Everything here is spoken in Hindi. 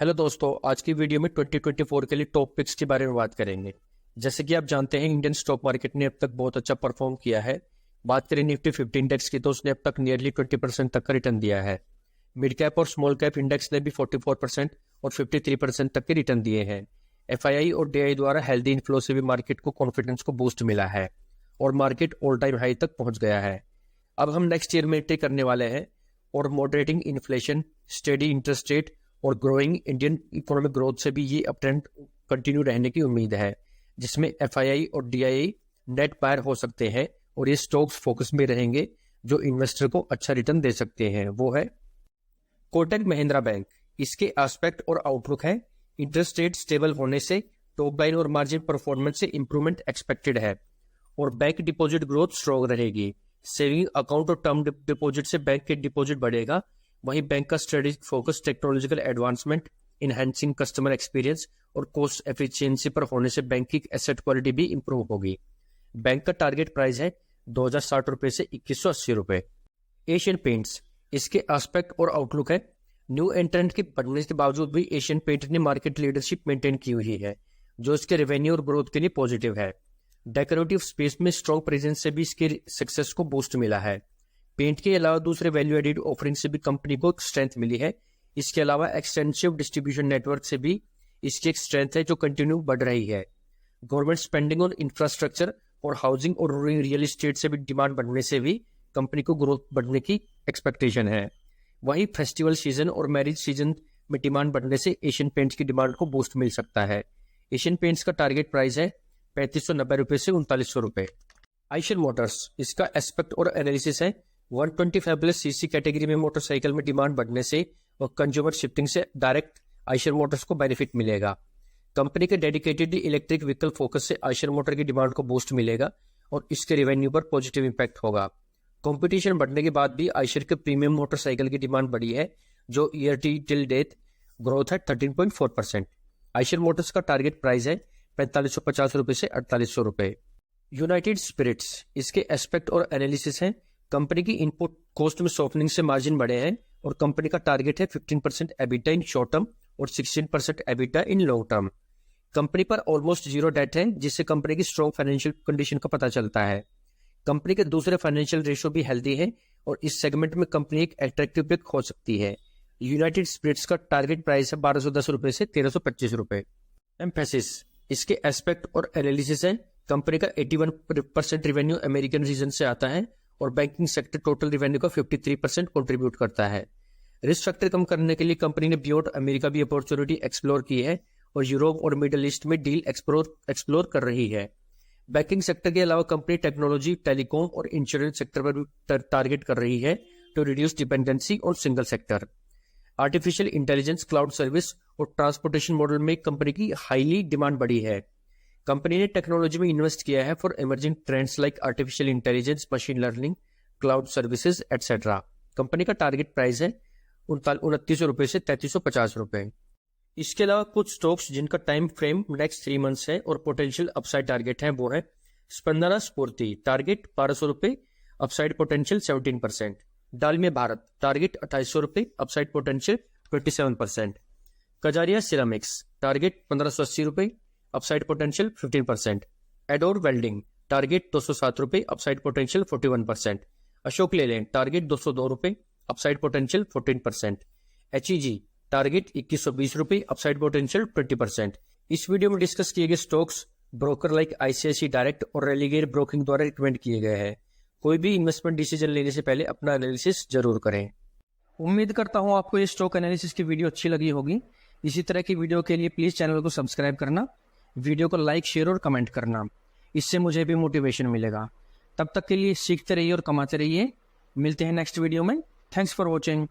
हेलो दोस्तों, आज की वीडियो में 2024 के लिए टॉप पिक्स के बारे में बात करेंगे। जैसे कि आप जानते हैं, इंडियन स्टॉक मार्केट ने अब तक बहुत अच्छा परफॉर्म किया है। बात करें निफ्टी 50 इंडेक्स की, तो उसने अब तक नियरली 20% तक का रिटर्न दिया है। मिड कैप और स्मॉल कैप इंडेक्स ने भी 44% और 53% तक के रिटर्न दिए हैं। एफआईआई और डीआई द्वारा हेल्दी इनफ्लो से भी मार्केट को कॉन्फिडेंस को बूस्ट मिला है और मार्केट ऑल टाइम हाई तक पहुंच गया है। अब हम नेक्स्ट ईयर में एंट्री करने वाले हैं और moderating inflation, steady interest rate और ग्रोइंग इंडियन इकोनॉमिक ग्रोथ से भी ये अप ट्रेंड कंटिन्यू रहने की उम्मीद है, जिसमें एफआईआई और डीआई नेट बायर हो सकते हैं और ये स्टॉक्स फोकस में रहेंगे जो इन्वेस्टर को अच्छा रिटर्न दे सकते हैं। वो है कोटक महिंद्रा बैंक। इसके एस्पेक्ट और आउटलुक है, इंटरेस्ट रेट स्टेबल होने से टॉप लाइन और मार्जिन परफॉर्मेंस से इंप्रूवमेंट एक्सपेक्टेड है और बैंक डिपॉजिट ग्रोथ स्ट्रॉन्ग रहेगी। सेविंग अकाउंट और टर्म डिपॉजिट से बैंक के डिपॉजिट बढ़ेगा। वहीं बैंक का strategic focus technological advancement, enhancing customer experience और कॉस्ट एफिशिएंसी पर होने से बैंक की एसेट क्वालिटी भी इंप्रूव होगी। बैंक का टारगेट प्राइस है 2060 रुपए से 2180 रुपए। Asian paints. इसके एस्पेक्ट और आउटलुक है, न्यू एंट्रेंट के बढ़ने के बावजूद भी एशियन पेंट ने मार्केट लीडरशिप मेंटेन की हुई है, जो इसके रेवेन्यू और ग्रोथ के लिए पॉजिटिव है। डेकोरेटिव स्पेस में स्ट्रॉन्ग प्रेजेंस से भी इसके सक्सेस को बूस्ट मिला है। पेंट के अलावा दूसरे वैल्यू एडेड ऑफरिंग से भी कंपनी को स्ट्रेंथ मिली है। इसके अलावा एक्सटेंसिव डिस्ट्रीब्यूशन नेटवर्क से भी इसकी एक स्ट्रेंथ है जो कंटिन्यू बढ़ रही है। गवर्नमेंट स्पेंडिंग ऑन इंफ्रास्ट्रक्चर और हाउसिंग और रियल एस्टेट से भी डिमांड बढ़ने से भी कंपनी को ग्रोथ बढ़ने की एक्सपेक्टेशन है। वहीं फेस्टिवल सीजन और मैरिज सीजन में डिमांड बढ़ने से एशियन पेंट्स की डिमांड को बूस्ट मिल सकता है। एशियन पेंट्स का टारगेट प्राइस है 3590 रुपए से 3900 रुपए। आइशर मोटर्स। इसका एस्पेक्ट और एनालिसिस है, 125 सीसी कैटेगरी में मोटरसाइकिल में डिमांड बढ़ने से और कंज्यूमर शिफ्टिंग से डायरेक्ट आइशर मोटर्स को बेनिफिट मिलेगा। कंपनी के डेडिकेटेड इलेक्ट्रिक व्हीकल फोकस से आइशर मोटर की डिमांड को बूस्ट मिलेगा और इसके रेवेन्यू पर पॉजिटिव इंपैक्ट होगा। कंपटीशन बढ़ने के बाद भी आइशर के प्रीमियम मोटरसाइकिल की डिमांड बढ़ी है, जो ईयर टिल डेट ग्रोथ है 13.4%। आइशर मोटर्स का टारगेट प्राइस है 4550 रुपए से 4800 रुपए। United Spirits. इसके एस्पेक्ट और एनालिसिस है, कंपनी की इनपुट कॉस्ट में सॉफ्टनिंग से मार्जिन बढ़े हैं और कंपनी का टारगेट है 15% एबिटा इन शॉर्ट टर्म और 16% EBITDA in long term. Company पर ऑलमोस्ट जीरो डेट है, जिससे कंपनी की स्ट्रॉन्ग फाइनेंशियल कंडीशन का पता चलता है। कंपनी के दूसरे फाइनेंशियल रेशो भी हेल्दी है और इस सेगमेंट में कंपनी एक अट्रैक्टिव पिक हो सकती है। यूनाइटेड स्पिरिट्स का टारगेट प्राइस है 1210 रुपए से 1325 रुपए। एम्फेसिस। इसके एस्पेक्ट और एनालिसिस है, कंपनी का 81% रेवेन्यू अमेरिकन रीजन से आता है और बैंकिंग सेक्टर टोटल रेवेन्यू का 53% कंट्रीब्यूट करता है। रिस्क फैक्टर कम करने के लिए कंपनी ने बियॉन्ड अमेरिका भी अपॉर्चुनिटी एक्सप्लोर की है और यूरोप और मिडिल ईस्ट में डील एक्सप्लोर कर रही है। बैंकिंग सेक्टर के अलावा कंपनी टेक्नोलॉजी, टेलीकॉम और इंश्योरेंस सेक्टर पर भी टारगेट कर रही है to reduce dependency on single sector. Artificial intelligence, cloud service और ट्रांसपोर्टेशन मॉडल में कंपनी की हाईली डिमांड बढ़ी है। कंपनी ने टेक्नोलॉजी में इन्वेस्ट किया है for emerging trends like artificial intelligence, machine learning, cloud services etcetera. Company का टारगेट प्राइस है 2900 रुपए से 3350 रुपए। इसके अलावा कुछ स्टॉक्स जिनका टाइम फ्रेम नेक्स्ट 3 मंथ्स है और पोटेंशियल अपसाइड टारगेट है, वो है स्पंदना स्फूर्ति, टारगेट 1200 रुपए, upside potential 17%। Dalmia Bharat, target 2800 रुपए, upside potential 27%। Kajaria ceramics, target 1580 रुपए, upside potential 15%। Ador welding, target 207 रुपए, upside potential 41%। Ashok Leyland, target 202 रुपए, अपसाइड पोटेंशियल 14%। एचईजी, टारगेट 2120 रुपए, अपसाइड पोटेंशियल 20%। इस वीडियो में डिस्कस किए गए stocks broker like ICICI direct और रेलिगेयर ब्रोकिंग द्वारा रिकमेंड किए गए हैं। कोई भी इन्वेस्टमेंट डिसीजन लेने से पहले अपना एनालिसिस जरूर करें। उम्मीद करता हूं आपको ये स्टॉक एनालिसिस की वीडियो अच्छी लगी होगी। इसी तरह की वीडियो के लिए प्लीज चैनल को सब्सक्राइब करना, वीडियो को लाइक, शेयर और कमेंट करना, इससे मुझे भी मोटिवेशन मिलेगा। तब तक के लिए सीखते रहिए और कमाते रहिए। मिलते हैं नेक्स्ट वीडियो में। Thanks for watching.